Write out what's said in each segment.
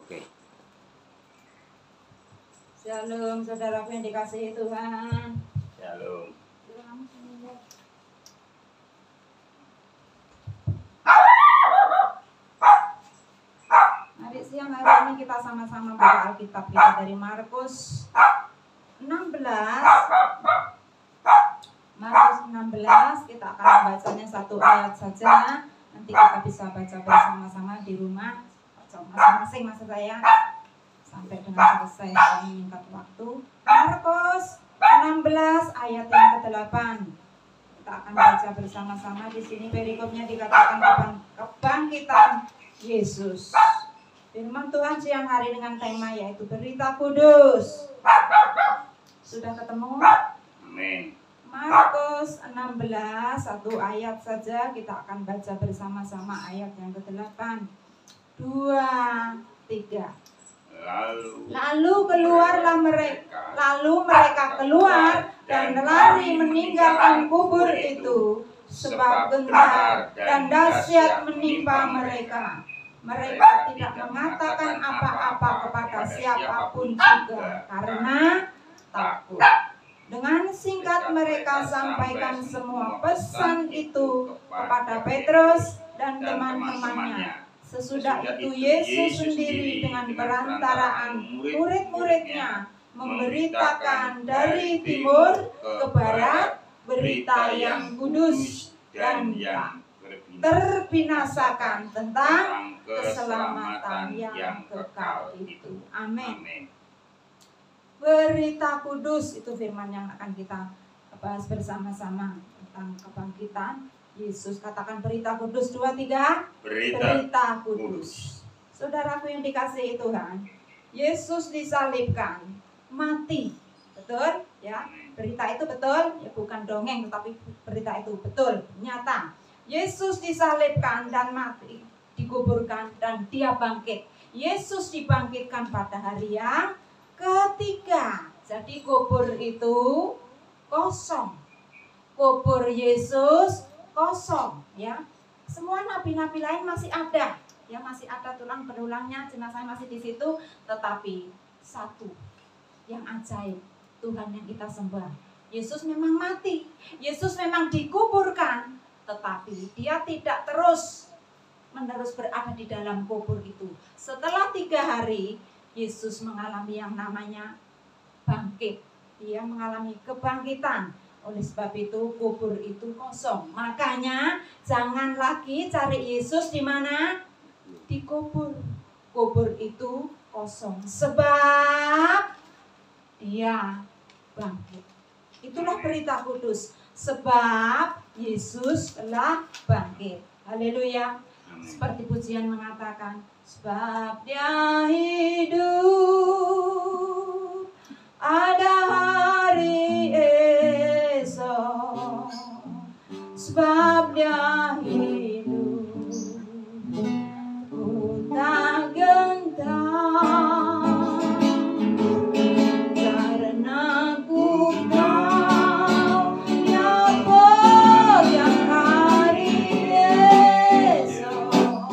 Oke. Shalom saudaraku yang dikasihi Tuhan. Shalom. Mari siang hari ini kita sama-sama buka Alkitab kita dari Markus 16. Markus 16 kita akan membacanya satu ayat saja. Nanti kita bisa baca bersama-sama di rumah masing-masing maksud saya sampai dengan selesai kami menyingkat waktu. Markus 16 ayat yang ke-8. Kita akan baca bersama-sama. Di sini perikopnya dikatakan kebangkitan Yesus. Firman Tuhan siang hari dengan tema yaitu berita kudus. Sudah ketemu? Amin. Markus 16 satu ayat saja kita akan baca bersama-sama ayat yang ke-8. 2, 3. Lalu keluarlah mereka. Lalu mereka keluar dan lari meninggalkan kubur itu, sebab gentar dan dahsyat menimpa mereka. Mereka tidak mengatakan apa-apa kepada siapapun juga karena takut. Dengan singkat mereka sampaikan semua pesan itu kepada Petrus dan teman-temannya. Sesudah itu Yesus sendiri dengan perantaraan murid-muridnya memberitakan dari timur ke barat berita yang kudus dan yang terbinasakan tentang keselamatan yang kekal itu. Amin. Berita kudus itu firman yang akan kita bahas bersama-sama tentang kebangkitan Yesus. Katakan berita kudus. 2, 3. Berita kudus. Saudaraku yang dikasihi Tuhan, Yesus disalibkan, mati. Betul? Ya. Berita itu betul, ya bukan dongeng tetapi berita itu betul, nyata. Yesus disalibkan dan mati, dikuburkan dan dia bangkit. Yesus dibangkitkan pada hari yang ketiga. Jadi kubur itu kosong. Kubur Yesus kosong, ya. Semua nabi-nabi lain masih ada, ya masih ada tulang berulangnya, jenazah masih di situ, tetapi satu yang ajaib, Tuhan yang kita sembah. Yesus memang mati, Yesus memang dikuburkan, tetapi dia tidak terus-menerus berada di dalam kubur itu. Setelah 3 hari, Yesus mengalami yang namanya bangkit. Dia mengalami kebangkitan. Oleh sebab itu kubur itu kosong. Makanya jangan lagi cari Yesus di mana? Di kubur. Kubur itu kosong. Sebab dia bangkit. Itulah berita kudus. Sebab Yesus telah bangkit. Haleluya. Seperti pujian mengatakan, sebab dia hidup, ada hari esok. Sebab dia hidup, ku tak gentar, karena ku tahu dia pegang hari esok.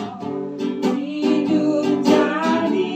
Hidup jadi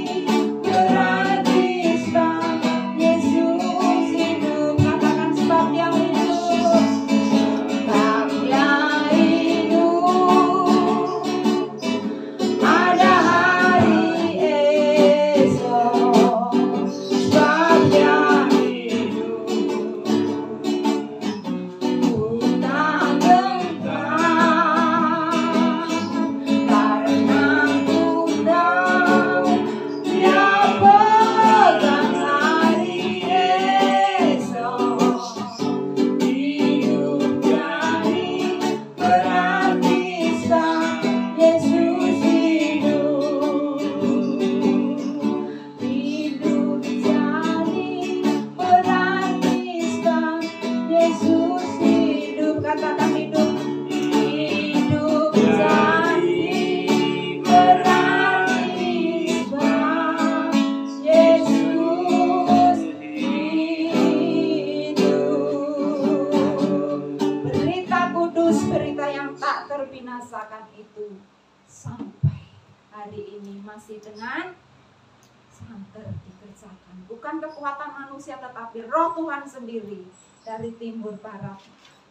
santer dikerjakan. Bukan kekuatan manusia tetapi roh Tuhan sendiri dari timur barat,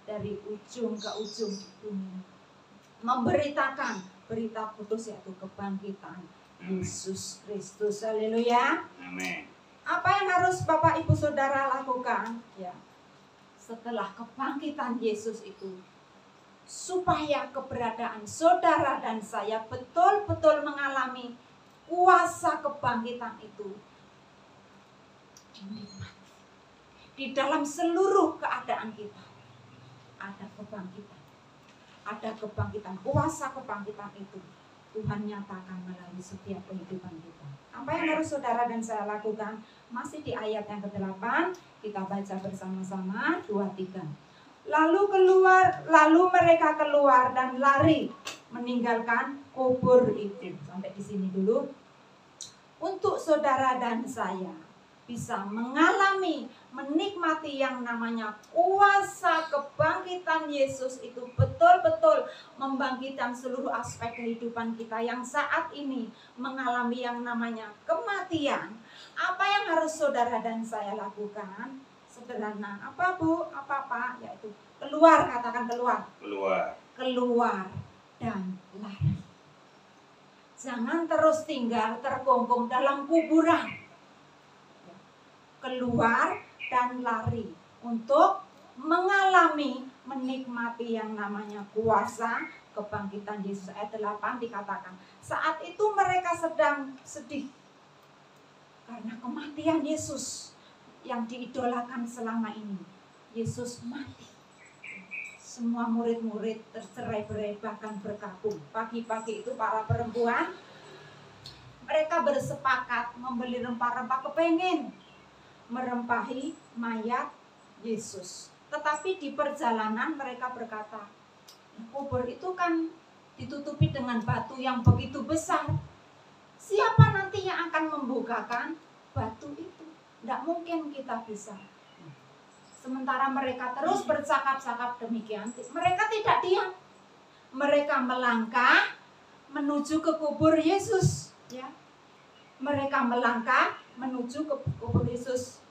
dari ujung ke ujung dunia, memberitakan berita kudus yaitu kebangkitan Yesus Kristus. Haleluya. Amin. Apa yang harus Bapak Ibu Saudara lakukan? Ya, setelah kebangkitan Yesus itu, supaya keberadaan saudara dan saya betul-betul mengalami kuasa kebangkitan itu di dalam seluruh keadaan kita. Ada kebangkitan, kuasa kebangkitan itu Tuhan nyatakan melalui setiap kehidupan kita. Apa yang harus saudara dan saya lakukan? Masih di ayat yang ke-8, kita baca bersama-sama 2-3. Lalu mereka keluar dan lari meninggalkan kubur itu. Sampai di sini dulu. Untuk saudara dan saya bisa mengalami, menikmati yang namanya kuasa kebangkitan Yesus itu betul-betul membangkitkan seluruh aspek kehidupan kita yang saat ini mengalami yang namanya kematian. Apa yang harus saudara dan saya lakukan? Sederhana. Apa Bu? Apa Pak? Yaitu keluar, katakan keluar. Keluar dan lari. Jangan terus tinggal terkungkung dalam kuburan. Keluar dan lari untuk mengalami, menikmati yang namanya kuasa kebangkitan Yesus. Ayat 8 dikatakan, saat itu mereka sedang sedih karena kematian Yesus yang diidolakan selama ini. Yesus mati. Semua murid-murid tercerai-berai bahkan berkabung. Pagi-pagi itu para perempuan mereka bersepakat membeli rempah-rempah, kepengen merempahi mayat Yesus. Tetapi di perjalanan mereka berkata, kubur itu kan ditutupi dengan batu yang begitu besar. Siapa nanti yang akan membukakan batu itu? Tidak mungkin kita bisa. Sementara mereka terus bercakap-cakap demikian, mereka tidak diam. Mereka melangkah menuju ke kubur Yesus. Ya. Mereka melangkah menuju ke kubur Yesus.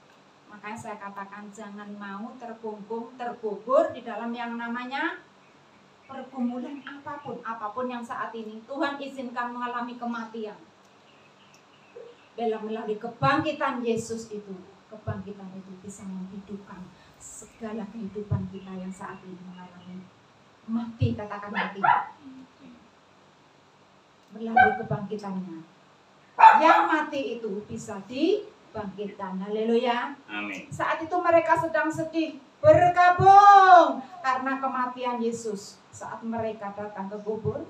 Makanya saya katakan jangan mau terkungkung, terkubur di dalam yang namanya pergumulan apapun yang saat ini Tuhan izinkan mengalami kematian. Melalui kebangkitan Yesus itu, kebangkitan itu bisa menghidupkan segala kehidupan kita yang saat ini mengalami mati, katakan mati. Melalui kebangkitannya, yang mati itu bisa dibangkitkan. Haleluya. Amin. Saat itu mereka sedang sedih, berkabung karena kematian Yesus. Saat mereka datang ke kubur,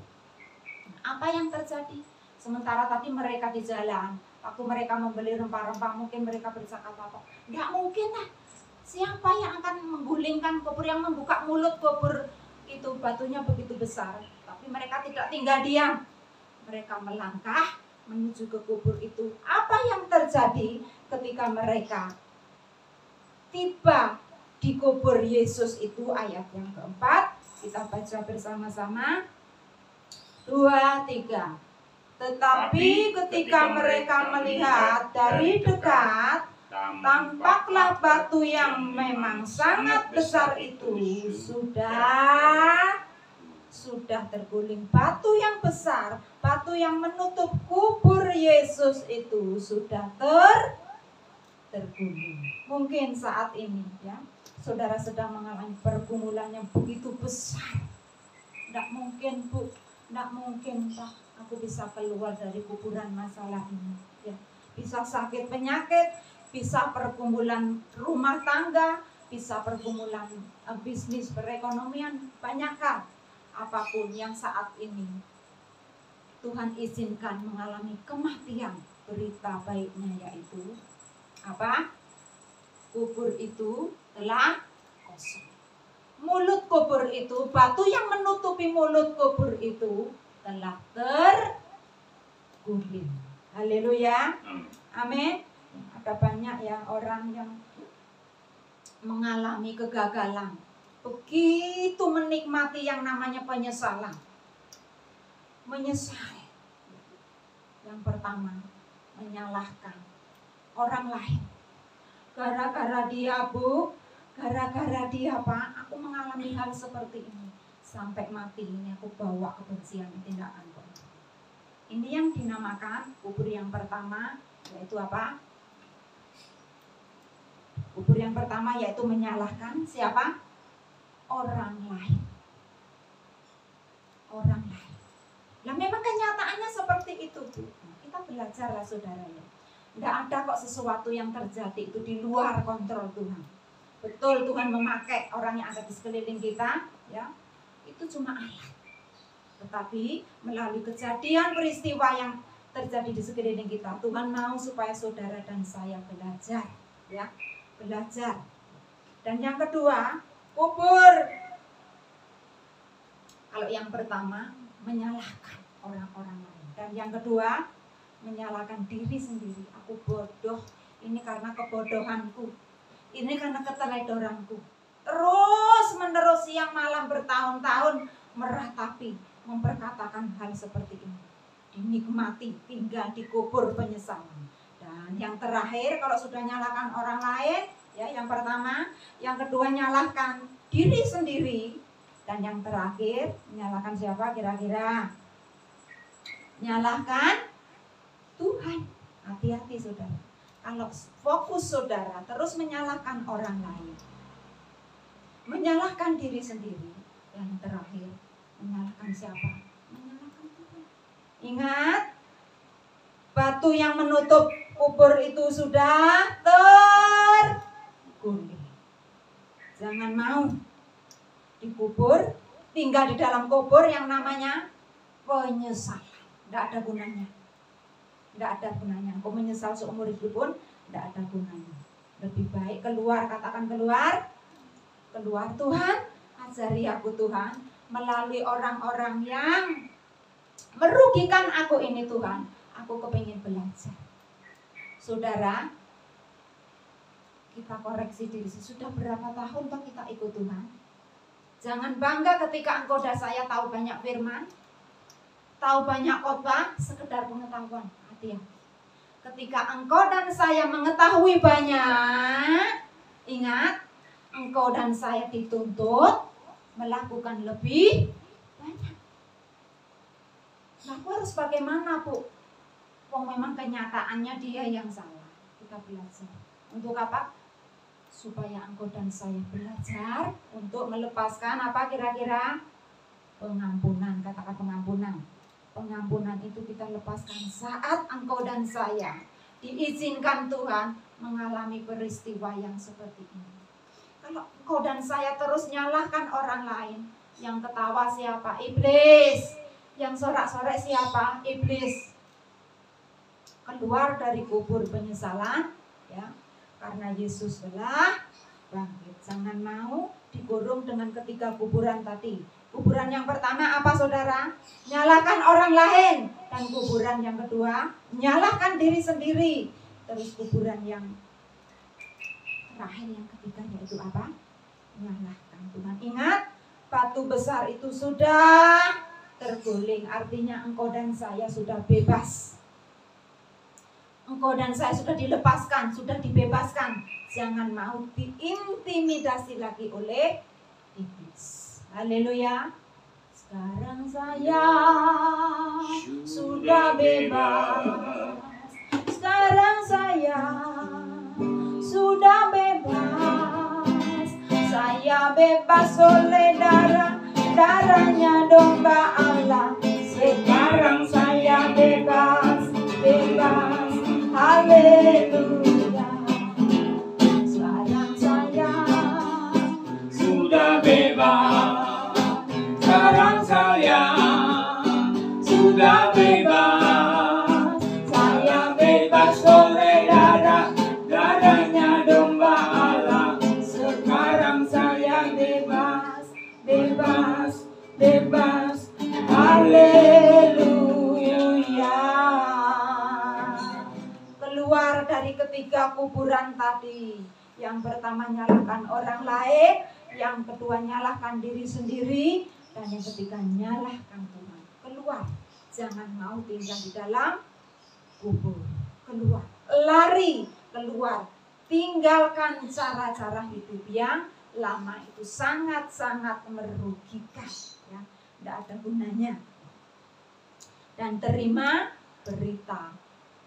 apa yang terjadi? Sementara tadi mereka di jalan, waktu mereka membeli rempah-rempah, mungkin mereka bercakap apa? Nggak mungkin lah. Siapa yang akan menggulingkan kubur, yang membuka mulut kubur itu, batunya begitu besar. Tapi mereka tidak tinggal diam. Mereka melangkah menuju ke kubur itu. Apa yang terjadi ketika mereka tiba di kubur Yesus itu? Ayat yang keempat, kita baca bersama-sama. 2-3. Tetapi ketika mereka melihat dari dekat, tampaklah batu yang memang sangat besar itu sudah terguling. Batu yang besar, batu yang menutup kubur Yesus itu sudah terguling. Mungkin saat ini ya, saudara sedang mengalami pergumulan yang begitu besar. Tidak mungkin Bu, tidak mungkin Pak, aku bisa keluar dari kuburan masalah ini. Ya, bisa sakit penyakit, bisa pergumulan rumah tangga, bisa pergumulan bisnis, perekonomian, banyak hal. Apapun yang saat ini Tuhan izinkan mengalami kematian, berita baiknya yaitu apa? Kubur itu telah kosong. Mulut kubur itu, batu yang menutupi mulut kubur itu telah terguling. Haleluya. Amin. Ada banyak ya orang yang mengalami kegagalan, begitu menikmati yang namanya penyesalan. Menyesal. Yang pertama, menyalahkan orang lain. Gara-gara dia, Bu, gara-gara dia, Pak, aku mengalami hal seperti ini. Sampai mati ini aku bawa kebencian tindakan kok. Ini yang dinamakan kubur yang pertama, yaitu apa? Kubur yang pertama yaitu menyalahkan siapa? Orang lain. Orang lain. Nah memang kenyataannya seperti itu, Bu. Kita belajarlah saudara ya. Tidak ada kok sesuatu yang terjadi itu di luar kontrol Tuhan. Betul Tuhan memakai orang yang ada di sekeliling kita, ya, itu cuma alat. Tetapi melalui kejadian peristiwa yang terjadi di sekeliling kita, Tuhan mau supaya saudara dan saya belajar, ya, belajar. Dan yang kedua, kubur. Kalau yang pertama menyalahkan orang-orang lain, dan yang kedua menyalahkan diri sendiri. Aku bodoh, ini karena kebodohanku, ini karena keteledoranku. Terus menerus siang malam bertahun-tahun meratapi, memperkatakan hal seperti ini. Dinikmati, tinggal di kubur penyesalan. Dan yang terakhir, kalau sudah nyalahkan orang lain, ya, yang pertama, yang kedua nyalahkan diri sendiri, dan yang terakhir menyalahkan siapa kira-kira? Nyalahkan Tuhan. Hati-hati saudara. Kalau fokus saudara terus menyalahkan orang lain, menyalahkan diri sendiri, yang terakhir menyalahkan siapa? Menyalahkan Tuhan. Ingat, batu yang menutup kubur itu sudah terguling. Jangan mau dikubur, tinggal di dalam kubur yang namanya penyesalan. Tidak ada gunanya. Tidak ada gunanya. Engkau menyesal seumur hidup pun tidak ada gunanya. Lebih baik keluar, katakan keluar. Keluar, Tuhan, ajari aku Tuhan, melalui orang-orang yang merugikan aku ini Tuhan, aku kepingin belajar. Saudara, kita koreksi diri. Sudah berapa tahun toh kita ikut Tuhan? Jangan bangga ketika engkau dan saya tahu banyak firman, tahu banyak khotbah, sekedar pengetahuan. Hati-hati. Ketika engkau dan saya mengetahui banyak, ingat, engkau dan saya dituntut melakukan lebih banyak. Nah, aku harus bagaimana, Bu? Wong memang kenyataannya dia yang salah. Kita belajar. Untuk apa? Supaya engkau dan saya belajar untuk melepaskan apa kira-kira? Pengampunan. Katakan pengampunan. Pengampunan itu kita lepaskan saat engkau dan saya diizinkan Tuhan mengalami peristiwa yang seperti ini. Kalau engkau dan saya terus nyalahkan orang lain, yang ketawa siapa? Iblis. Yang sorak-sorak siapa? Iblis. Keluar dari kubur penyesalan, ya, karena Yesus telah bangkit. Jangan mau digorong dengan ketiga kuburan tadi. Kuburan yang pertama apa saudara? Nyalahkan orang lain. Dan kuburan yang kedua, nyalahkan diri sendiri. Terus kuburan yang terakhir, yang ketiga, yaitu apa? Nyalahkan Tuhan. Ingat, batu besar itu sudah terguling. Artinya engkau dan saya sudah bebas. Engkau dan saya sudah dilepaskan, sudah dibebaskan. Jangan mau diintimidasi lagi oleh iblis. Haleluya. Sekarang saya sudah bebas. Sekarang saya sudah bebas. Saya bebas oleh darahnya domba Allah. Sekarang saya bebas, bebas. Haleluya. Sekarang saya sudah bebas. Sekarang saya sudah bebas. Saya bebas oleh darahnya domba Allah. Sekarang saya bebas, bebas, bebas. Haleluya. Keluar dari ketiga kuburan tadi. Yang pertama nyalahkan orang lain, yang kedua nyalahkan diri sendiri, dan yang ketiga nyalahkan Tuhan. Keluar. Jangan mau tinggal di dalam kubur. Keluar. Lari keluar. Tinggalkan cara-cara hidup yang lama, itu sangat-sangat merugikan, ya, tidak ada gunanya. Dan terima berita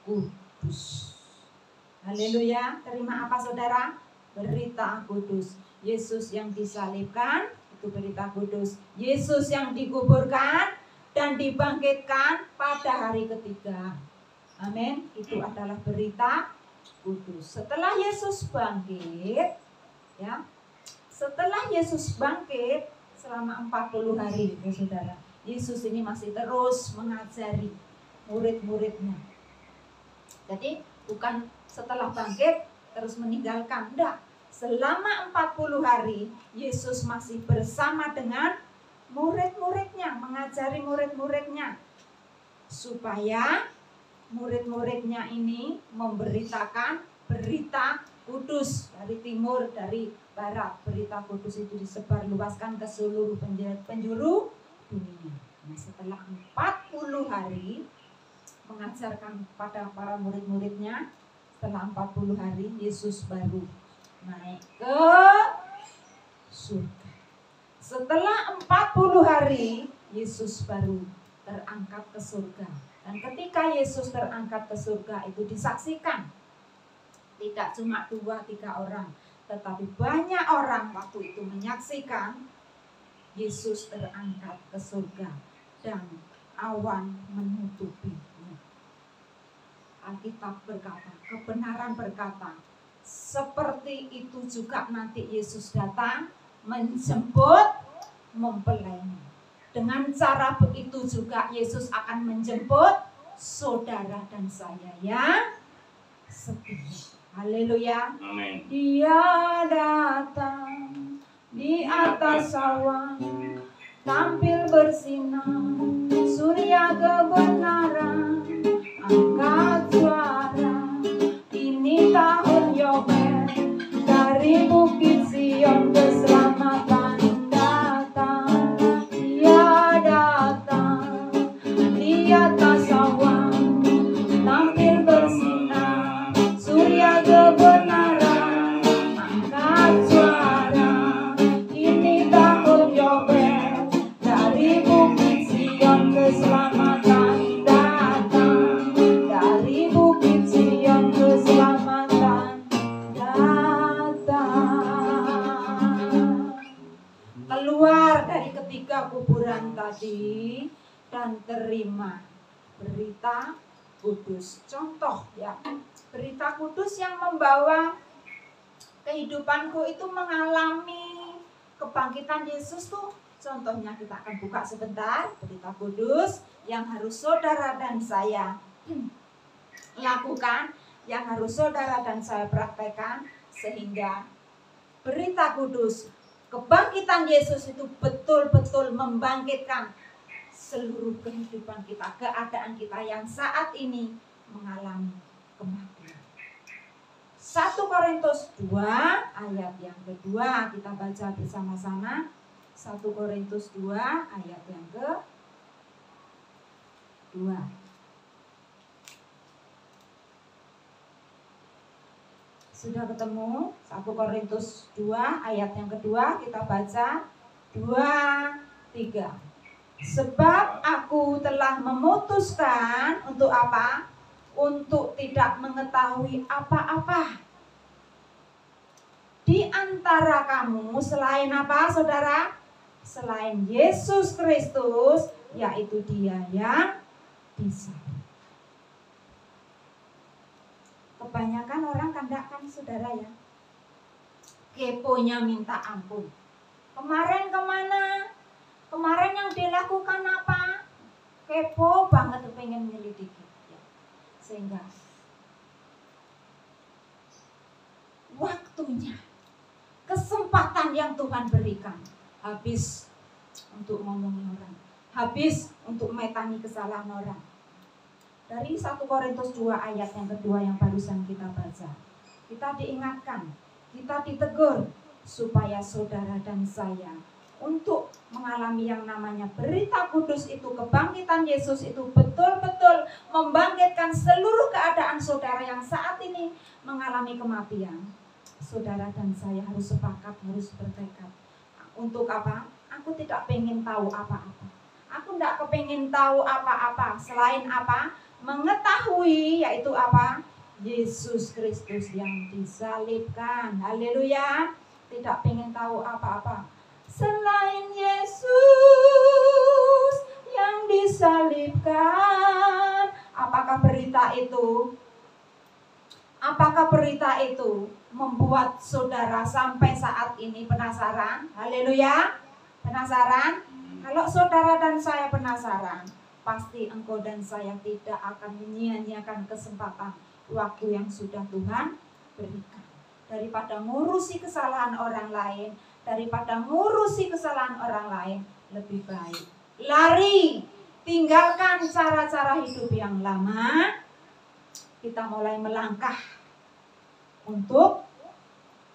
kudus. Haleluya. Terima apa saudara? Berita kudus. Yesus yang disalibkan, itu berita kudus. Yesus yang dikuburkan dan dibangkitkan pada hari ketiga. Amin. Itu adalah berita kudus. Setelah Yesus bangkit, ya, setelah Yesus bangkit selama 40 hari, ya saudara, Yesus ini masih terus mengajari murid-muridnya. Jadi bukan setelah bangkit terus meninggalkan, enggak. Selama 40 hari Yesus masih bersama dengan murid-muridnya, mengajari murid-muridnya supaya murid-muridnya ini memberitakan berita kudus dari timur, dari barat. Berita kudus itu disebarluaskan ke seluruh penjuru dunia. Nah, setelah 40 hari mengajarkan kepada para murid-muridnya, setelah 40 hari Yesus baru naik ke surga. Setelah 40 hari Yesus baru terangkat ke surga. Dan ketika Yesus terangkat ke surga itu disaksikan tidak cuma 2-3 orang, tetapi banyak orang waktu itu menyaksikan Yesus terangkat ke surga dan awan menutupinya. Alkitab berkata, kebenaran berkata, seperti itu juga nanti Yesus datang menjemput mempelainya. Dengan cara begitu juga Yesus akan menjemput saudara dan saya yang setia. Haleluya. Amin. Dia datang di atas awan, tampil bersinar, surya kebenaran, angkat suara, ini tahun Yobel, dari Bukit Sion keselamatan datang. Dia datang di atas awan, tampil bersinar, surya kebenaran, angkat suara, ini tahun Yobel, dari Bukit Sion keselamatan datang. Dari Bukit Sion keselamatan datang. Keluar dari ketiga kuburan tadi dan terima berita kudus. Contoh, ya, berita kudus yang membawa kehidupanku itu mengalami kebangkitan Yesus tuh. Contohnya kita akan buka sebentar, berita kudus yang harus saudara dan saya lakukan, yang harus saudara dan saya praktekkan, sehingga berita kudus kebangkitan Yesus itu betul-betul membangkitkan seluruh kehidupan kita, keadaan kita yang saat ini mengalami kematian. 1 Korintus 2 ayat yang kedua kita baca bersama-sama. 1 Korintus 2 ayat yang ke-2. Sudah ketemu? 1 Korintus 2 ayat yang kedua, kita baca 2-3. Sebab aku telah memutuskan untuk apa? Untuk tidak mengetahui apa-apa di antara kamu selain apa, saudara? Selain Yesus Kristus, yaitu Dia yang disalib. Kebanyakan orang kan saudara ya, keponya minta ampun. Kemarin kemana? Kemarin yang dilakukan apa? Kepo banget, pengen menyelidiki. Sehingga waktunya, kesempatan yang Tuhan berikan habis untuk ngomongin orang, habis untuk metangi kesalahan orang. Dari 1 Korintus 2 ayat yang kedua yang barusan kita baca, kita diingatkan, kita ditegur supaya saudara dan saya untuk mengalami yang namanya berita kudus itu, kebangkitan Yesus itu betul-betul membangkitkan seluruh keadaan saudara yang saat ini mengalami kematian. Saudara dan saya harus sepakat, harus bertekad. Untuk apa? Aku tidak pengen tahu apa-apa. Aku tidak kepengen tahu apa-apa selain apa? Mengetahui, yaitu apa? Yesus Kristus yang disalibkan. Haleluya. Tidak pengen tahu apa-apa selain Yesus yang disalibkan. Apakah berita itu membuat saudara sampai saat ini penasaran? Haleluya. Penasaran? Kalau saudara dan saya penasaran, pasti engkau dan saya tidak akan menyia-nyiakan kesempatan waktu yang sudah Tuhan berikan. Daripada ngurusi kesalahan orang lain, lebih baik lari, tinggalkan cara-cara hidup yang lama. Kita mulai melangkah untuk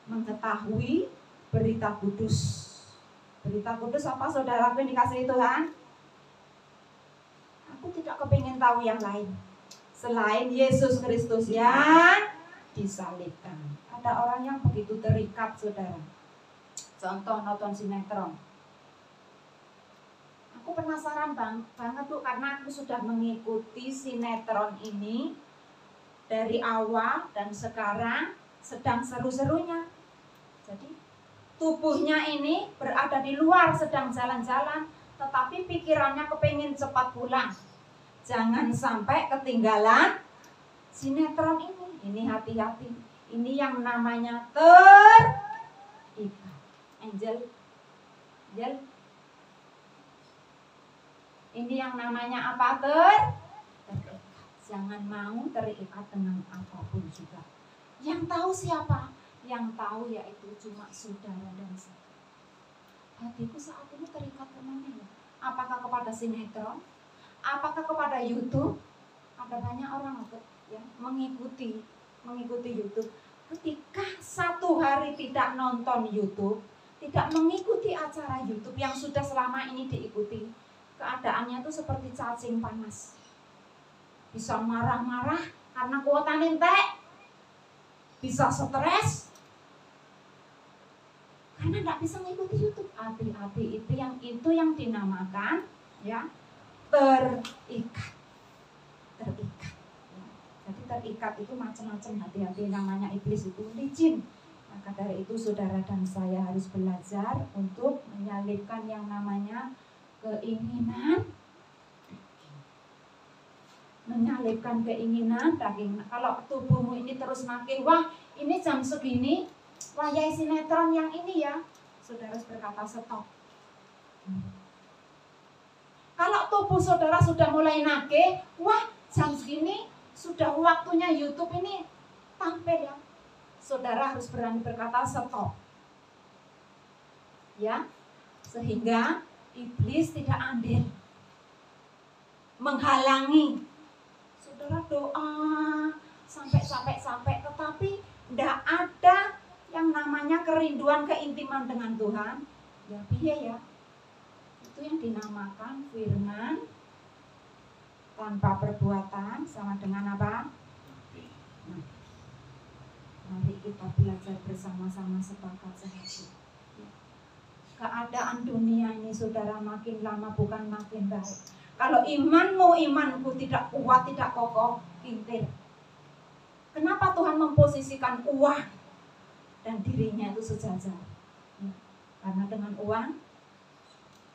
mengetahui berita kudus. Berita kudus apa saudaraku yang dikasihi Tuhan? Aku tidak kepingin tahu yang lain selain Yesus Kristus yang disalibkan. Ada orang yang begitu terikat, saudara. Contoh nonton sinetron. Aku penasaran banget tuh, karena aku sudah mengikuti sinetron ini dari awal dan sekarang sedang seru-serunya. Jadi tubuhnya ini berada di luar sedang jalan-jalan, tetapi pikirannya kepingin cepat pulang. Jangan sampai ketinggalan sinetron ini. Ini hati-hati. Ini yang namanya terikat. Angel. Ini yang namanya apa? Terikat. Jangan mau terikat dengan apapun juga. Yang tahu siapa? Yang tahu yaitu cuma saudara dan saya. Hatiku saat ini terikat kemana ya? Apakah kepada sinetron? Apakah kepada YouTube? Ada banyak orang yang mengikuti YouTube. Ketika satu hari tidak nonton YouTube, tidak mengikuti acara YouTube yang sudah selama ini diikuti, keadaannya itu seperti cacing panas. Bisa marah-marah karena kuota entek, bisa stres karena nggak bisa mengikuti YouTube. Hati-hati, itu yang dinamakan ya terikat. Jadi terikat itu macam-macam, hati-hati, namanya iblis itu licin. Maka dari itu saudara dan saya harus belajar untuk menyalibkan yang namanya keinginan daging. Kalau tubuhmu ini terus makin, wah ini jam segini wayai sinetron yang ini ya, saudara harus berkata stop. Kalau tubuh saudara sudah mulai nagih, wah jam segini sudah waktunya YouTube ini tampil ya, saudara harus berani berkata stop. Ya, sehingga iblis tidak andil menghalangi saudara doa sampai, tetapi tidak ada yang namanya kerinduan keintiman dengan Tuhan. Ya piye ya, itu yang dinamakan firman tanpa perbuatan sama dengan apa? Nah, mari kita belajar bersama-sama, sepakat sehati. Keadaan dunia ini saudara makin lama bukan makin baik. Kalau imanku tidak kuat, tidak kokoh, kintir. Kenapa Tuhan memposisikan uang dan dirinya itu sejajar? Ya, karena dengan uang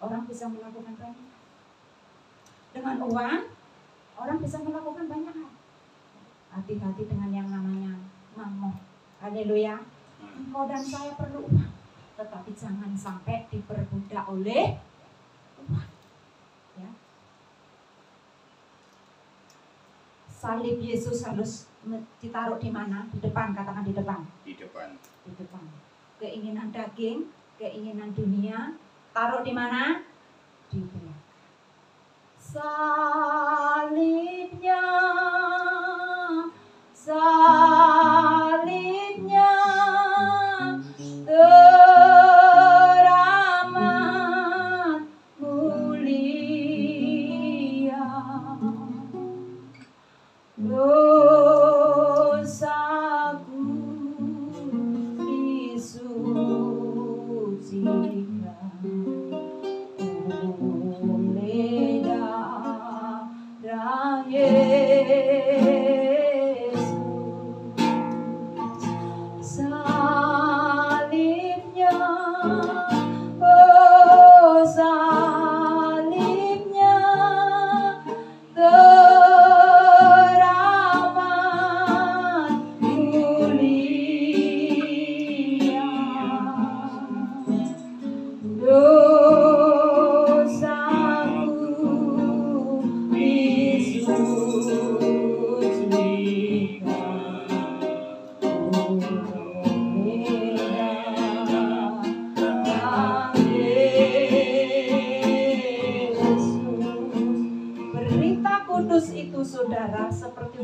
orang bisa melakukan banyak hal. Dengan uang orang bisa melakukan banyak hal. Hati-hati dengan yang namanya mamon. Haleluya. Engkau dan saya perlu uang, tetapi jangan sampai diperbudak oleh uang. Ya. Salib Yesus harus ditaruh di mana? Di depan, katakan di depan. Di depan. Di depan. Keinginan daging, keinginan dunia, taruh di mana? Di belakang. Salibnya teramat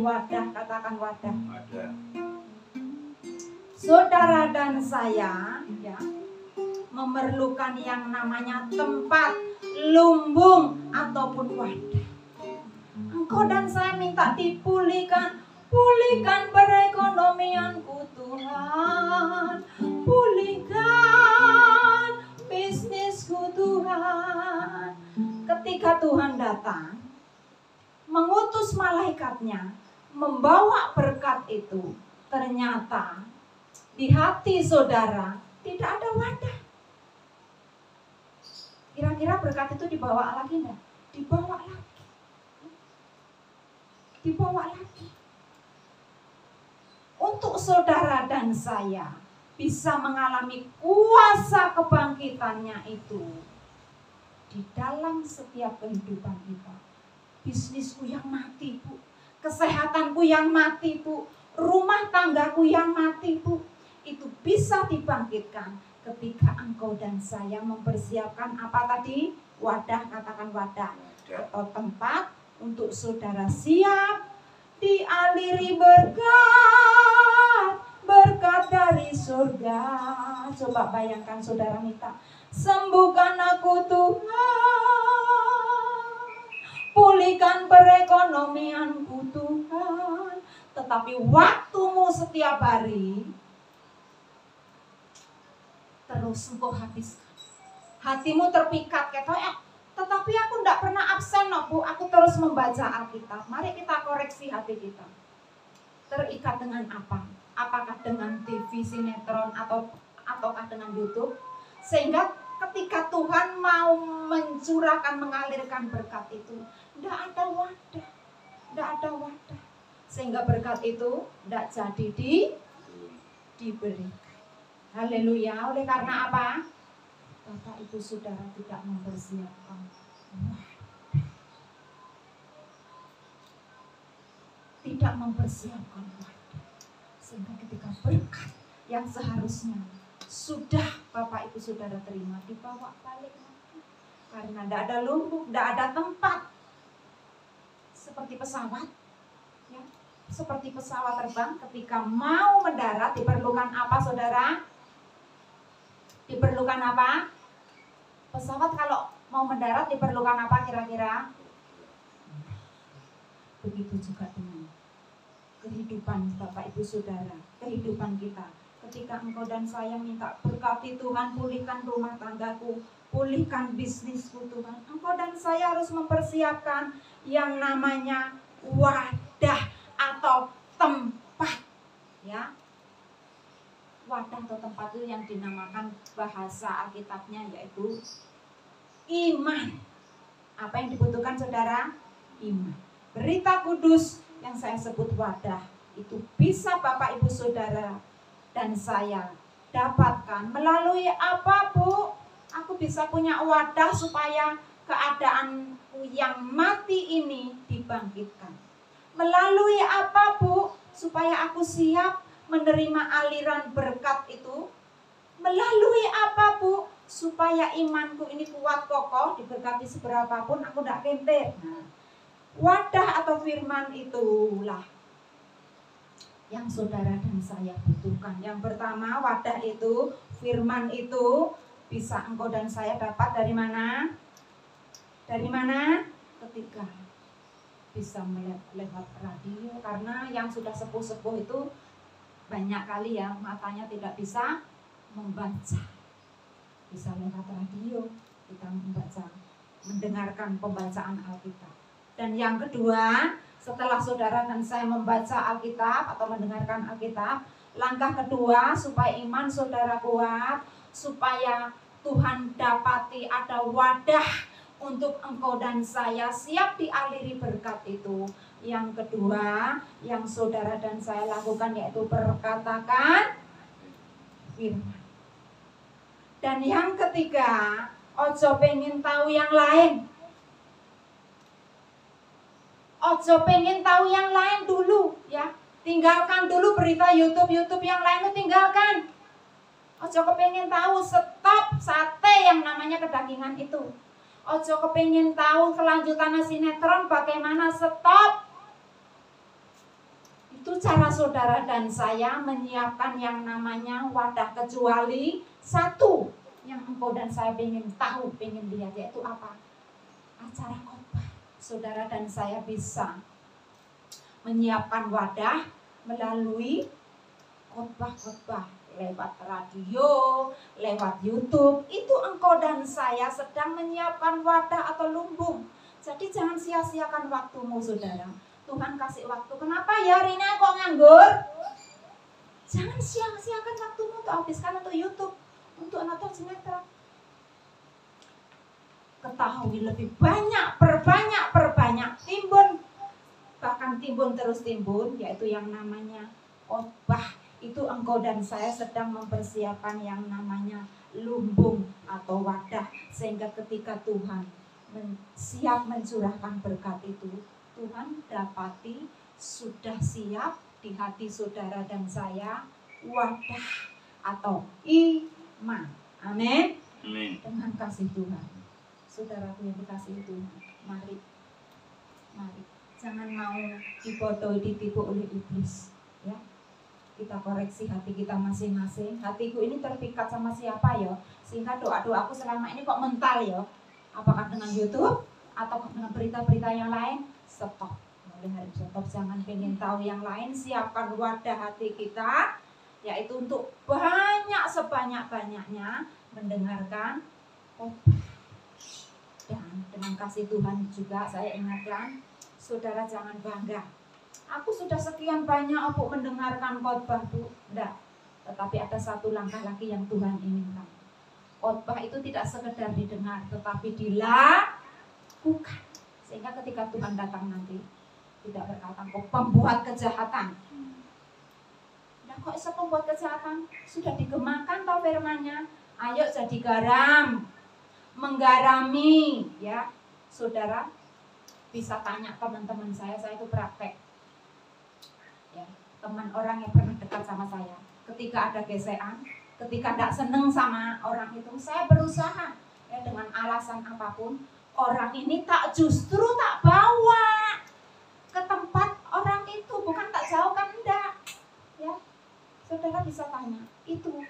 wadah, katakan wadah. Ada. Saudara dan saya ya memerlukan yang namanya tempat, lumbung ataupun wadah. Engkau dan saya minta dipulihkan, pulihkan perekonomianku Tuhan, pulihkan bisnisku Tuhan. Ketika Tuhan datang mengutus malaikatnya membawa berkat itu, ternyata di hati saudara tidak ada wadah. Kira-kira berkat itu dibawa lagi enggak? Dibawa lagi. Dibawa lagi. Untuk saudara dan saya bisa mengalami kuasa kebangkitannya itu di dalam setiap kehidupan kita. Bisnisku yang mati, Bu. Kesehatanku yang mati, Bu. Rumah tanggaku yang mati, Bu. Itu bisa dibangkitkan ketika engkau dan saya mempersiapkan apa tadi? Wadah, katakan wadah. Atau tempat untuk saudara siap dialiri berkat, berkat dari surga. Coba bayangkan saudara minta, sembuhkan aku Tuhan, pulihkan perekonomianku Tuhan. Tetapi waktumu setiap hari terus engkau habiskan. Hatimu terpikat kayak tetapi aku tidak pernah absen, no, Bu. Aku terus membaca Alkitab. Mari kita koreksi hati kita. Terikat dengan apa? Apakah dengan TV, sinetron, ataukah dengan YouTube? Sehingga ketika Tuhan mau mencurahkan, mengalirkan berkat itu, tidak ada wadah. Tidak ada wadah. Sehingga berkat itu tidak jadi diberikan. Haleluya. Oleh karena apa? Bapak Ibu Saudara tidak mempersiapkan wadah. Tidak mempersiapkan wadah. Sehingga ketika berkat yang seharusnya sudah Bapak Ibu Saudara terima, dibawa balik lagi. Karena tidak ada lumbung, tidak ada tempat. Seperti pesawat, ya, seperti pesawat terbang ketika mau mendarat diperlukan apa, saudara? Diperlukan apa? Pesawat kalau mau mendarat diperlukan apa kira-kira? Begitu juga dengan kehidupan Bapak Ibu Saudara, kehidupan kita. Ketika engkau dan saya minta berkati Tuhan, pulihkan rumah tanggaku, pulihkan bisnisku Tuhan, engkau dan saya harus mempersiapkan yang namanya wadah atau tempat, ya. Wadah atau tempat itu yang dinamakan bahasa Alkitabnya yaitu iman. Apa yang dibutuhkan saudara? Iman. Berita kudus yang saya sebut wadah itu bisa Bapak Ibu Saudara dan saya dapatkan melalui apa, Bu? Aku bisa punya wadah supaya keadaanku yang mati ini dibangkitkan. Melalui apa, Bu? Supaya aku siap menerima aliran berkat itu. Melalui apa, Bu? Supaya imanku ini kuat kokoh, diberkati seberapapun aku tidak kentir. Nah, wadah atau firman itulah yang saudara dan saya butuhkan. Yang pertama, wadah itu, firman itu bisa engkau dan saya dapat dari mana? Dari mana? Ketika bisa lewat radio, karena yang sudah sepuh-sepuh itu banyak kali ya matanya tidak bisa membaca. Bisa lewat radio kita membaca, mendengarkan pembacaan Alkitab. Dan yang kedua, setelah saudara dan saya membaca Alkitab atau mendengarkan Alkitab, langkah kedua supaya iman saudara kuat, supaya Tuhan dapati ada wadah untuk engkau dan saya siap dialiri berkat itu. Yang kedua, yang saudara dan saya lakukan yaitu berkatakan firman. Dan yang ketiga, ojo pengen tahu yang lain. Ojo pengen tahu yang lain dulu, ya. Tinggalkan dulu berita YouTube yang lain itu tinggalkan. Ojo kepengen tahu, stop sate yang namanya kedagingan itu. Ojo kepengen tahu kelanjutan sinetron bagaimana, stop. Itu cara saudara dan saya menyiapkan yang namanya wadah, kecuali satu yang engkau dan saya ingin tahu, ingin lihat, yaitu apa? Acara khotbah. Saudara dan saya bisa menyiapkan wadah melalui khotbah-khotbah lewat radio, lewat YouTube. Itu engkau dan saya sedang menyiapkan wadah atau lumbung. Jadi jangan sia-siakan waktumu, saudara. Tuhan kasih waktu. Kenapa ya hari ini kok nganggur? Jangan sia-siakan waktumu untuk habiskan untuk YouTube, untuk nonton sinetron. Ketahui lebih banyak, perbanyak, timbun. Bahkan timbun terus timbun, yaitu yang namanya khotbah. Itu engkau dan saya sedang mempersiapkan yang namanya lumbung atau wadah, sehingga ketika Tuhan siap mencurahkan berkat itu, Tuhan dapati sudah siap di hati saudara dan saya wadah atau iman. Amin. Dengan kasih Tuhan. Saudaraku yang dikasihi Tuhan, mari jangan mau dibodohi, ditipu oleh iblis, ya. Kita koreksi hati kita masing-masing. Hatiku ini terpikat sama siapa ya? Sehingga doa-doaku selama ini kok mental ya? Apakah dengan YouTube atau dengan berita-berita yang lain? Stop. Mulai hari stop. Jangan pengen tahu yang lain. Siapkan wadah hati kita, yaitu untuk banyak sebanyak-banyaknya mendengarkan khotbah. Dan dengan kasih Tuhan juga saya ingatkan, saudara jangan bangga. Aku sudah sekian banyak untuk mendengarkan khotbah, Bu. Enggak. Tetapi ada satu langkah lagi yang Tuhan inginkan. Khotbah itu tidak sekedar didengar, tetapi dilakukan. Sehingga ketika Tuhan datang nanti, tidak berkata, kok pembuat kejahatan. Nah, kok bisa pembuat kejahatan? Sudah digemakan tau firman-Nya. Ayo jadi garam, menggarami, ya. Saudara bisa tanya teman-teman saya itu praktek. Ya, teman orang yang pernah dekat sama saya, ketika ada gesekan, ketika tidak seneng sama orang itu, saya berusaha ya dengan alasan apapun, orang ini justru tak bawa ke tempat orang itu, bukan tak jauhkan, enggak. Ya, saudara bisa tanya, itu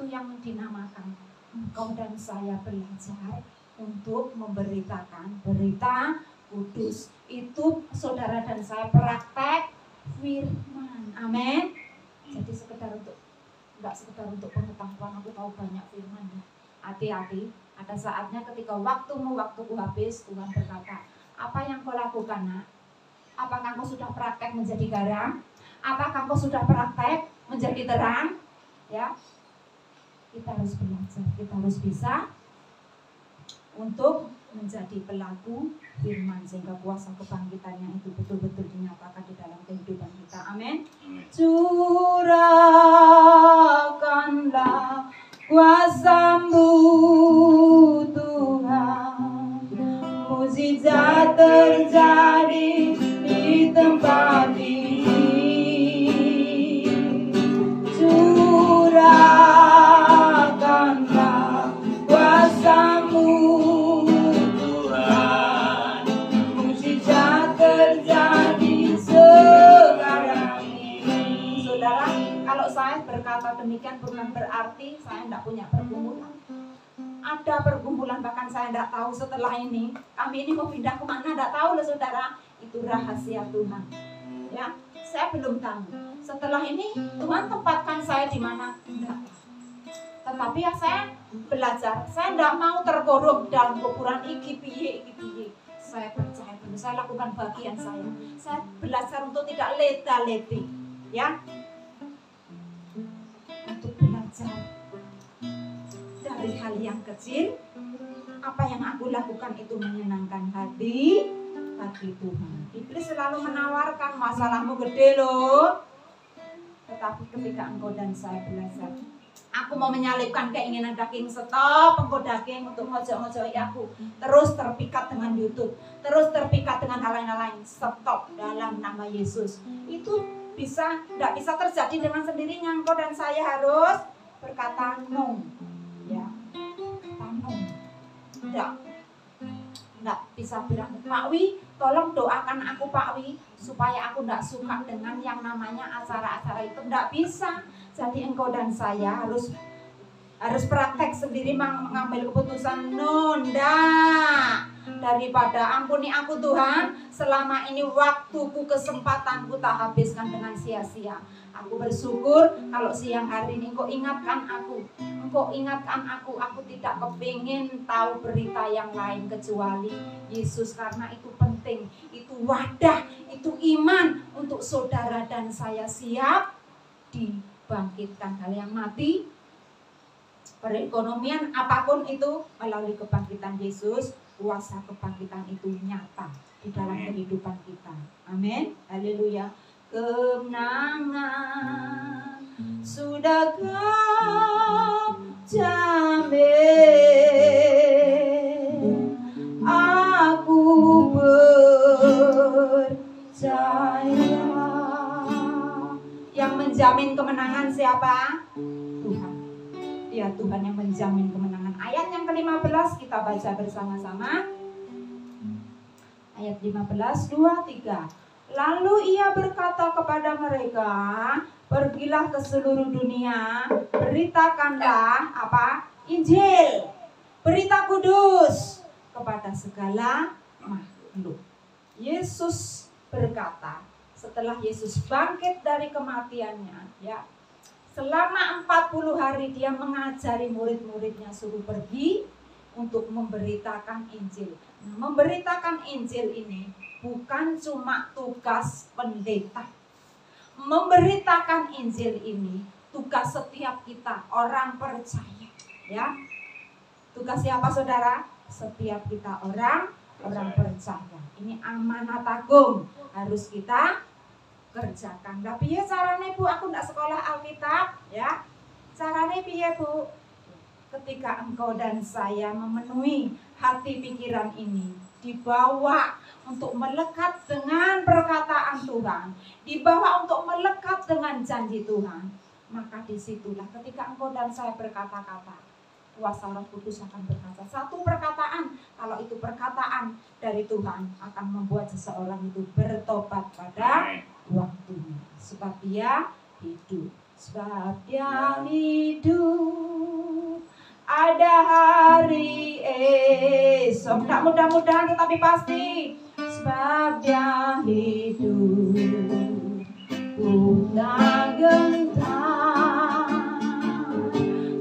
yang dinamakan engkau dan saya belajar untuk memberitakan berita kudus. Itu saudara dan saya praktek firman. Amin. Jadi enggak sekedar untuk pengetahuan, aku tahu banyak firman ya. Hati-hati, ada saatnya ketika waktuku habis, Tuhan berkata, apa yang kau lakukan, nak? Apakah kau sudah praktek menjadi garam? Apakah kau sudah praktek menjadi terang? Ya, kita harus belajar, kita harus bisa untuk menjadi pelaku firman, sehingga kuasa kebangkitannya itu betul-betul dinyatakan di dalam kehidupan kita. Amin. Curahkanlah kuasa-Mu Tuhan, mukjizat terjadi di tempat ini. Curahkanlah kuasa-Mu Tuhan, mukjizat terjadi sekarang ini. Saudara, kalau saya berkata demikian bukan berarti saya tidak punya pergumulan. Ada pergumulan, bahkan saya tidak tahu setelah ini kami ini mau pindah kemana, tidak tahu loh saudara. Itu rahasia Tuhan. Ya, saya belum tahu. Setelah ini Tuhan tempatkan saya di mana, tidak. Tetapi ya saya belajar. Saya tidak mau tergorok dalam kuburan iki piye. Saya percaya dulu, saya lakukan bagian saya. Saya belajar untuk tidak leta-leti, ya. Untuk belajar dari hal yang kecil, apa yang aku lakukan itu menyenangkan hati Tuhan. Iblis selalu menawarkan masalahmu gede loh. Tetapi ketika engkau dan saya belajar, aku mau menyalipkan keinginan daging, stop engkau daging untuk ngojok-ngojoki aku. Terus terpikat dengan YouTube, terus terpikat dengan hal lain, stop dalam nama Yesus. Itu tidak bisa terjadi dengan sendirinya. Engkau dan saya harus berkata no. Ya, enggak bisa bilang, Pak Wi, tolong doakan aku Pak Wi. supaya aku tidak suka dengan yang namanya acara-acara itu, tidak bisa. Jadi engkau dan saya harus praktek sendiri mengambil keputusan. Nunda daripada ampuni aku Tuhan, selama ini waktuku, kesempatanku tak habiskan dengan sia-sia. Aku bersyukur kalau siang hari ini engkau ingatkan aku, aku tidak kepingin tahu berita yang lain kecuali Yesus, karena itu penting, itu wadah, itu iman untuk saudara dan saya siap dibangkitkan. Hal yang mati, perekonomian apapun itu, melalui kebangkitan Yesus, kuasa kebangkitan itu nyata di dalam kehidupan kita. Amin. Haleluya. Kemenangan sudah kau jamin, aku percaya. Yang menjamin kemenangan siapa? Tuhan. Dia Tuhan yang menjamin kemenangan. Ayat yang ke-15 kita baca bersama-sama. Ayat 15, 2, 3. Lalu ia berkata kepada mereka, pergilah ke seluruh dunia, beritakanlah apa? Injil, berita kudus kepada segala makhluk. Yesus berkata, setelah Yesus bangkit dari kematiannya, ya, selama 40 hari dia mengajari murid-muridnya, suruh pergi untuk memberitakan Injil. Nah, memberitakan Injil ini bukan cuma tugas pendeta. Memberitakan Injil ini tugas setiap kita, orang percaya. Ya, tugas siapa saudara? Setiap kita orang percaya. Ini amanat agung, harus kita kerjakan. Tapi ya caranya Bu, aku tidak sekolah Alkitab, ya. Caranya piye Bu? Ketika engkau dan saya memenuhi hati pikiran ini, dibawa untuk melekat dengan perkataan Tuhan, dibawa untuk melekat dengan janji Tuhan, maka disitulah ketika engkau dan saya berkata-kata, kuasa Roh Kudus akan berkata. Satu perkataan, kalau itu perkataan dari Tuhan, akan membuat seseorang itu bertobat pada waktunya. Sebab dia hidup. Sebab dia hidup. Ada hari esok, tak mudah-mudahan tetapi pasti. Sebab dia hidup, ku tak gentar,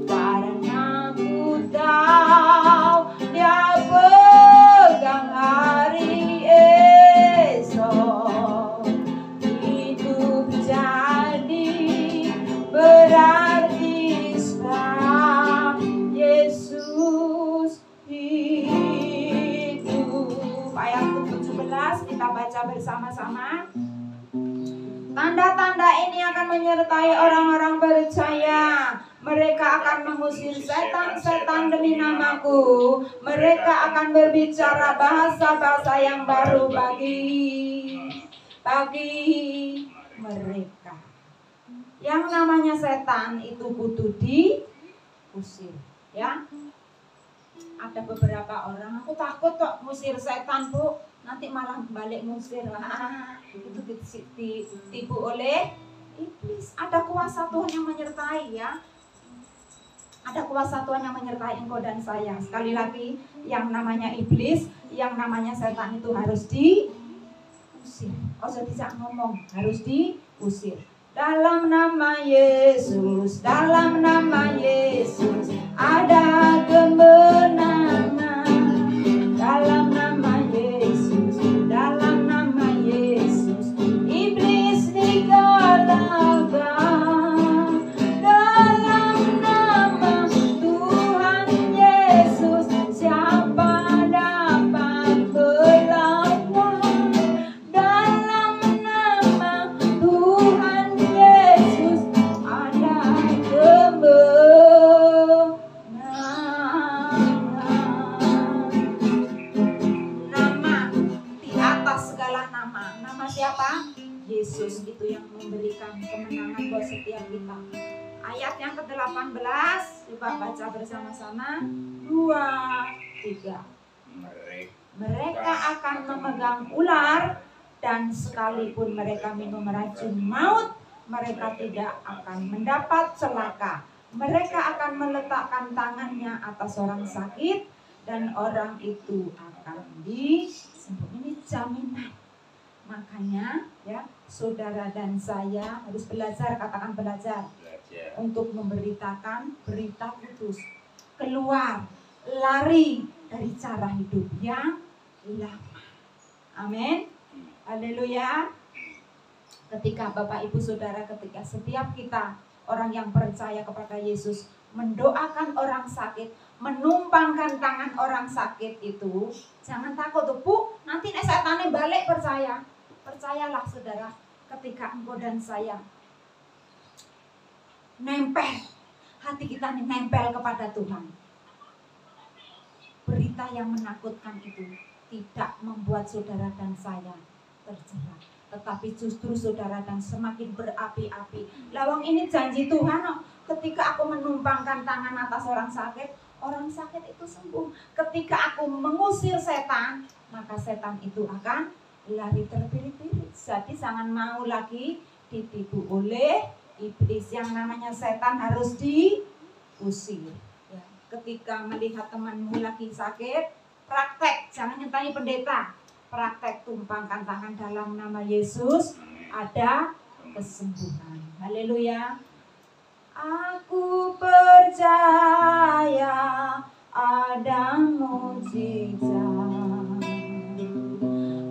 karena ku tahu dia pegang hari esok. Hidup jadi berarti sebab Yesus hidup. Ayat 17 kita baca bersama-sama. Tanda-tanda ini akan menyertai orang-orang percaya. Mereka akan mengusir setan-setan demi namaku. Mereka akan berbicara bahasa-bahasa yang baru bagi mereka. Yang namanya setan itu butuh diusir, ya. Ada beberapa orang, aku takut kok musir setan Bu, nanti malah balik musir. Itu ditipu oleh iblis. Ada kuasa Tuhan yang menyertai, ya. Ada kuasa Tuhan yang menyertai engkau dan saya. Sekali lagi, yang namanya iblis, yang namanya setan itu harus diusir. Oh, saya tidak ngomong, harus diusir. Dalam nama Yesus, dalam nama Yesus, ada kemenangan. Dalam nama Yesus, dalam nama Yesus, iblis dikalahkan. Dalam nama Tuhan Yesus, siapa dapat melawan? Dalam nama Tuhan Yesus ada kemenangan. Nama di atas segala nama. Nama siapa? Yesus itu yang memberikan kemenangan buat setiap kita. Ayat yang ke-18, coba baca bersama-sama. 2, 3. Mereka akan memegang ular dan sekalipun mereka minum racun maut, mereka tidak akan mendapat celaka. Mereka akan meletakkan tangannya atas orang sakit dan orang itu akan disembuh. Ini jaminan. Makanya ya, saudara dan saya harus belajar, katakan belajar, untuk memberitakan berita kudus. Keluar, lari dari cara hidup yang lama. Amin. Haleluya. Ketika Bapak Ibu Saudara, ketika setiap kita orang yang percaya kepada Yesus mendoakan orang sakit, menumpangkan tangan orang sakit itu, jangan takut tuh, Bu, nanti setannya balik percaya. Percayalah saudara, ketika engkau dan saya nempel, hati kita nempel kepada Tuhan, berita yang menakutkan itu tidak membuat saudara dan saya terjerat, tetapi justru saudara dan semakin berapi-api. Lawang ini janji Tuhan, ketika aku menumpangkan tangan atas orang sakit itu sembuh. Ketika aku mengusir setan, maka setan itu akan lari terpirit-pirit. Jadi jangan mau lagi ditipu oleh iblis. Yang namanya setan harus diusir. Ya. Ketika melihat temanmu lagi sakit, praktek, jangan nyertai pendeta. Praktek tumpangkan tangan dalam nama Yesus, ada kesembuhan. Haleluya. Aku percaya ada mukjizat.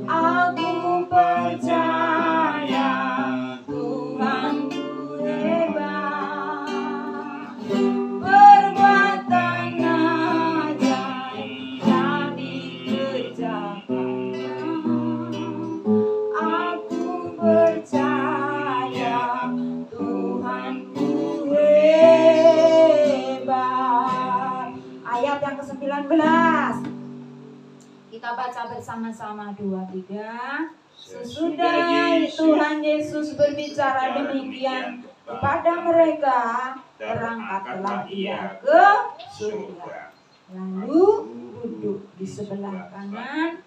Aku percaya Tuhanku hebat, perbuatannya ajaib yang dikerjakan. Aku percaya Tuhanku hebat. Ayat yang ke-19 kita baca bersama-sama, 2, 3. Sesudah Tuhan Yesus berbicara demikian kepada mereka, berangkatlah ia ke surga, lalu duduk di sebelah kanan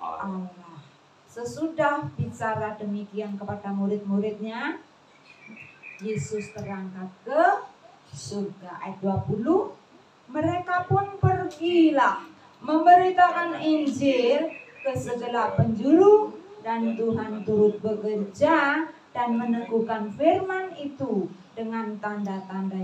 Allah. Sesudah bicara demikian kepada murid-muridnya, Yesus terangkat ke surga. Ayat 20, mereka pun pergilah memberitakan Injil ke segala penjuru, dan Tuhan turut bekerja dan meneguhkan firman itu dengan tanda-tanda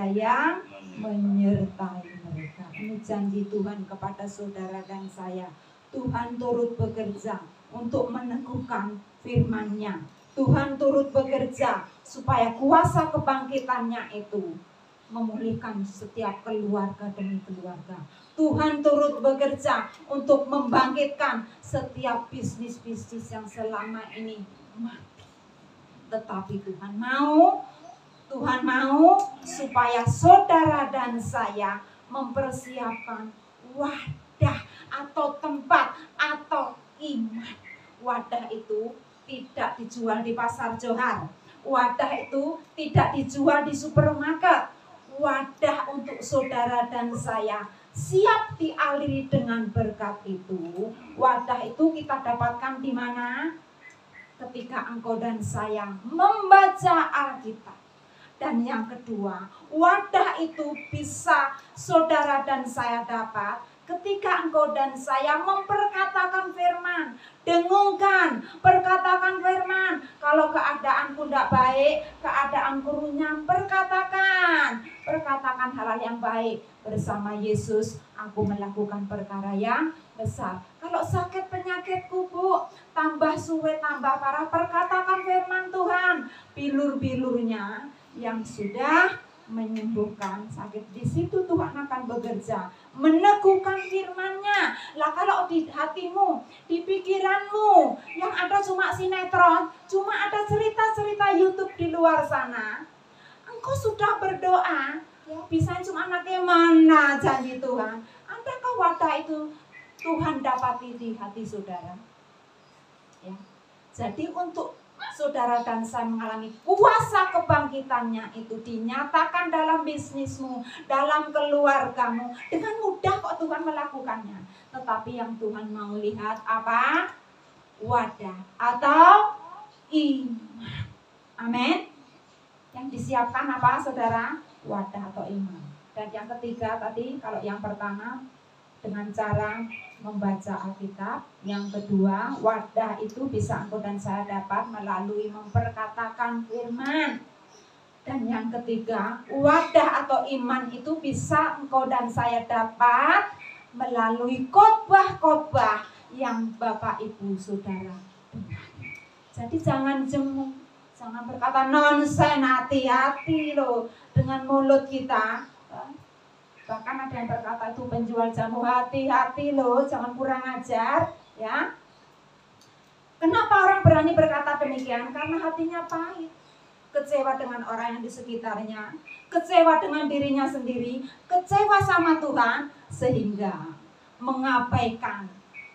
yang menyertai mereka. Ini janji Tuhan kepada saudara dan saya. Tuhan turut bekerja untuk meneguhkan firman-Nya. Tuhan turut bekerja supaya kuasa kebangkitannya itu memulihkan setiap keluarga demi keluarga. Tuhan turut bekerja untuk membangkitkan setiap bisnis-bisnis yang selama ini mati. Tetapi Tuhan mau supaya saudara dan saya mempersiapkan wadah atau tempat atau iman. Wadah itu tidak dijual di pasar Johar. Wadah itu tidak dijual di supermarket. Wadah untuk saudara dan saya siap dialiri dengan berkat itu. Wadah itu kita dapatkan di mana? Ketika engkau dan saya membaca Alkitab. Dan yang kedua, wadah itu bisa saudara dan saya dapat ketika engkau dan saya memperkatakan firman. Dengungkan, perkatakan firman. Kalau keadaanku tidak baik, keadaanku runyam, perkatakan hal yang baik. Bersama Yesus aku melakukan perkara yang besar. Kalau sakit penyakitku, Bu, tambah suwe, tambah parah, perkatakan firman Tuhan. Bilur-bilurnya yang sudah menyembuhkan sakit, di situ Tuhan akan bekerja, meneguhkan firman-Nya. Lah kalau di hatimu, di pikiranmu yang ada cuma sinetron, cuma ada cerita-cerita YouTube di luar sana, engkau sudah berdoa, ya bisa cuma anaknya mana janji Tuhan. Adakah wadah itu Tuhan dapati di hati saudara? Ya. Jadi untuk saudara dan saya mengalami kuasa kebangkitannya itu dinyatakan dalam bisnismu, dalam keluargamu. Dengan mudah kok Tuhan melakukannya. Tetapi yang Tuhan mau lihat apa? Wadah atau iman. Amin. Yang disiapkan apa saudara? Wadah atau iman. Dan yang ketiga tadi, kalau yang pertama dengan cara membaca Alkitab. Yang kedua, wadah itu bisa engkau dan saya dapat melalui memperkatakan firman. Dan yang ketiga, wadah atau iman itu bisa engkau dan saya dapat melalui khotbah-khotbah yang Bapak Ibu Saudara dengar. Jadi jangan jemu, jangan berkata nonsen, hati-hati loh dengan mulut kita. Bahkan ada yang berkata itu penjual jamu, hati-hati loh, jangan kurang ajar, ya. Kenapa orang berani berkata demikian? Karena hatinya pahit, kecewa dengan orang yang di sekitarnya, kecewa dengan dirinya sendiri, kecewa sama Tuhan, sehingga mengabaikan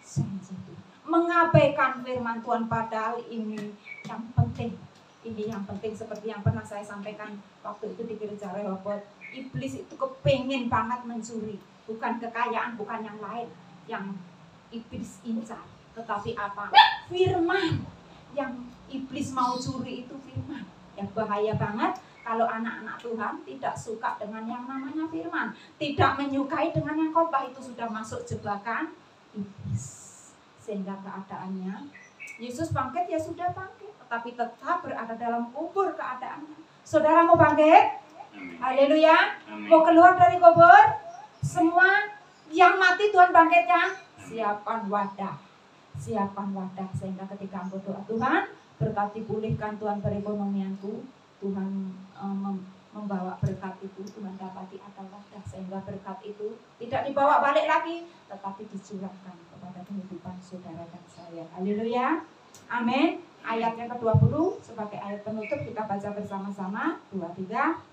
janji Tuhan, mengabaikan firman Tuhan. Padahal ini yang penting. Ini yang penting, seperti yang pernah saya sampaikan waktu itu di gereja Rehoboth. Iblis itu kepingin banget mencuri, bukan kekayaan, bukan yang lain yang iblis incar, tetapi apa? Firman. Yang iblis mau curi itu firman. Yang bahaya banget kalau anak-anak Tuhan tidak suka dengan yang namanya firman, tidak menyukai dengan yang khotbah, itu sudah masuk jebakan iblis. Sehingga keadaannya Yesus bangkit, ya sudah bangkit, tapi tetap berada dalam kubur keadaannya. Saudara mau bangkit? Haleluya. Mau keluar dari kubur? Semua yang mati Tuhan bangkitnya. Siapkan wadah. Siapkan wadah. Sehingga ketika engkau doa, Tuhan berkati, pulihkan Tuhan perekonomianku. Tuhan membawa berkat itu, Tuhan dapati ada wadah. Sehingga berkat itu tidak dibawa balik lagi, tetapi dicurahkan kepada kehidupan saudara dan saya. Haleluya. Amin. Ayat yang ke-20 sebagai ayat penutup, kita baca bersama-sama. 2, 3.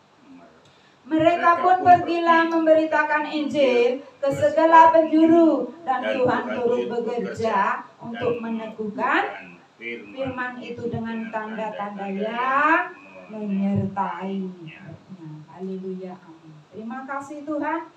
Mereka pun pergilah memberitakan Injil ke segala penjuru, dan Tuhan turut bekerja untuk meneguhkan firman itu dengan tanda-tanda yang menyertai. Haleluya. Amin. Terima kasih Tuhan,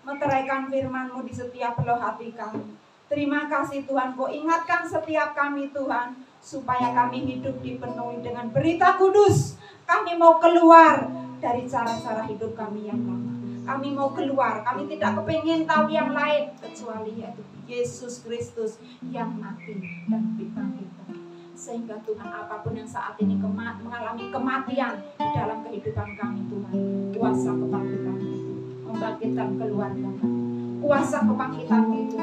meteraikan firman-Mu di setiap peluh hati kami. Terima kasih Tuhan, Kau ingatkan setiap kami Tuhan, supaya kami hidup dipenuhi dengan berita kudus. Kami mau keluar dari cara-cara hidup kami yang lama. Kami mau keluar, kami tidak kepingin tahu yang lain kecuali yaitu Yesus Kristus yang mati dan dibangkitkan. Sehingga Tuhan, apapun yang saat ini mengalami kematian di dalam kehidupan kami Tuhan, kuasa kebangkitan itu membangkitkan keluarga kami. Kuasa kebangkitan itu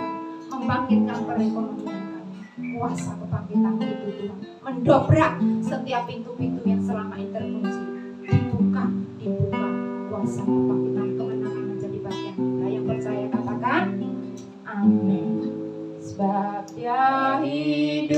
membangkitkan perekonomian kami. Kuasa kebangkitan itu Tuhan mendobrak setiap pintu-pintu yang selama ini terkunci. Dibuka kuasa kebangkitan kemenangan menjadi bagian kita. Yang percaya katakan amin. Sebab Dia hidup.